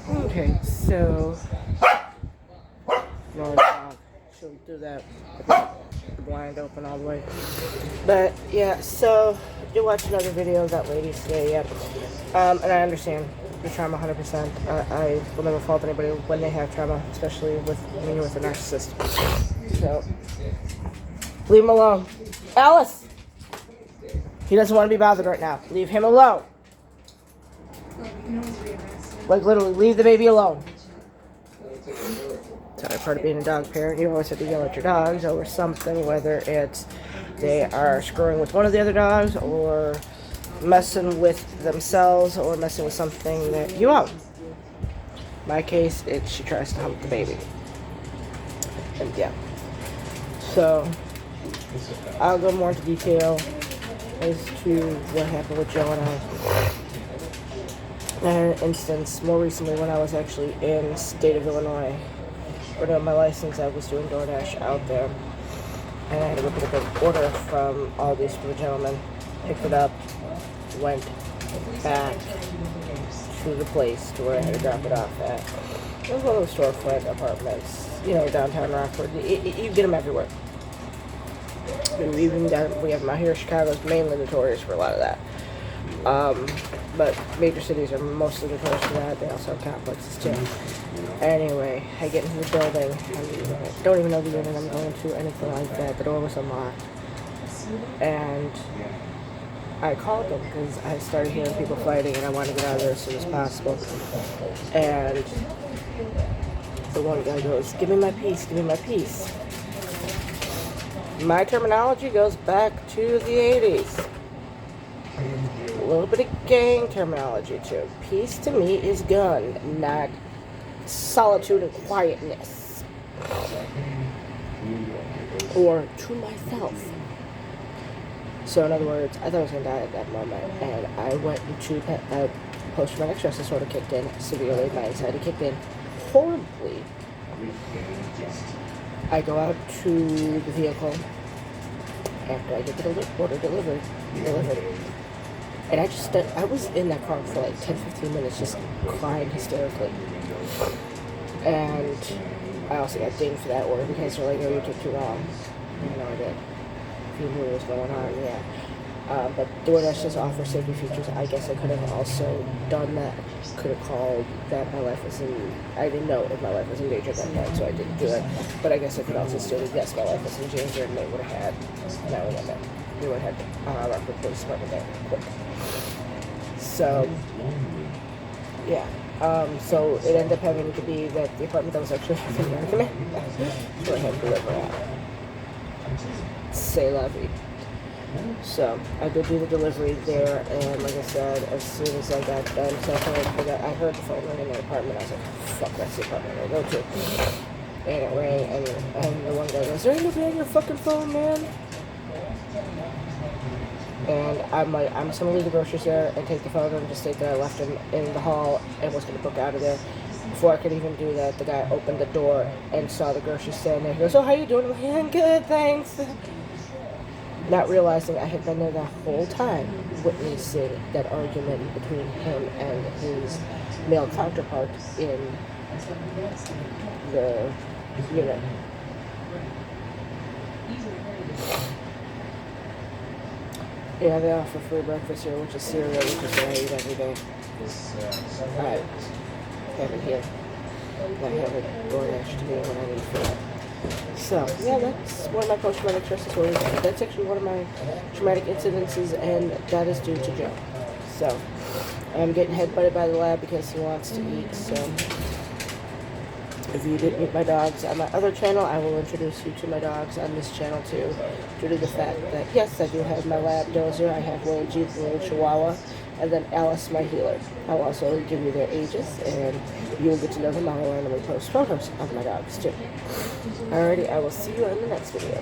Okay, so no dog. She'll do that with the blind open all the way. But yeah, so I did watch another video of that lady today. Yeah, and I understand the trauma 100%. I will never fault anybody when they have trauma, especially when you're with a narcissist. So leave him alone, Alice. He doesn't want to be bothered right now. Leave him alone. Like literally, leave the baby alone. Sorry, part of being a dog parent, you always have to yell at your dogs over something, whether it's they are screwing with one of the other dogs, or messing with themselves, or messing with something that you own. In my case, it's she tries to hump the baby. And yeah. So, I'll go more into detail as to what happened with Joe and I. And an instance more recently when I was actually in the state of Illinois. For my license, I was doing DoorDash out there. And I had to go pick up an order from Aldi's from a gentleman. Picked it up, went back to the place to where I had to drop it off at. It was one of those storefront apartments, downtown Rockford. You get them everywhere. We have them out here. Chicago's mainly notorious for a lot of that. But major cities are mostly notorious for that. They also have complexes too. Anyway, I get into the building. I don't even know the unit I'm going to, anything like that. The door was unlocked. And I called them because I started hearing people fighting and I wanted to get out of there as soon as possible. And the one guy goes, "Give me my piece, give me my piece." My terminology goes back to the 80s. A little bit of gang terminology too. Peace to me is gun, not solitude and quietness. Or to myself. So in other words, I thought I was going to die at that moment. And I went into post-traumatic stress disorder kicked in severely. My anxiety kicked in horribly. I go out to the vehicle after I get the order delivered. And I was in that car for like 10-15 minutes just crying hysterically. And I also got dinged for that order because they're like, "Oh, you took too long." I know I did. If you knew what was going on, yeah. But DoorDash does offer safety features. I guess I could have also done that. Could have called that my life was in... I didn't know if my life was in danger at that point, so I didn't do it. But I guess I could also still guess my life was in danger, and they would have had... Now we know that. We would have had Rockford Police Department there quick. So, yeah. So it ended up having to be that the apartment that was actually recommended. So I had to deliver out. C'est la vie. So I did do the delivery there, and like I said, as soon as I got done, I heard the phone ring in the apartment. I was like, "Fuck, that's the apartment I go to." And it rang, and the one guy goes, "There ain't nobody on your fucking phone, man." And I'm like, I'm just gonna leave the groceries there and take the phone and just state that I left him in the hall and was gonna book out of there. Before I could even do that, the guy opened the door and saw the groceries standing there. He goes, "Oh, how you doing?" I'm like, "Yeah, I'm good, thanks." Not realizing I had been there the whole time, witnessing that argument between him and his male counterpart in the unit. Yeah, they offer free breakfast here, which is cereal, which is what I eat every day. I have it here. I have it DoorDash to me when I need food. So, yeah, that's one of my post-traumatic stress disorders. That's actually one of my traumatic incidences, and that is due to Joe. So, I'm getting headbutted by the lab because he wants to eat, so... If you didn't meet my dogs on my other channel, I will introduce you to my dogs on this channel too, due to the fact that, yes, I do have my lab dozer. I have Willie G, the little chihuahua, and then Alice, my healer. I'll also give you their ages, and you will get to know them. I will randomly post photos of my dogs too. Alrighty, I will see you in the next video.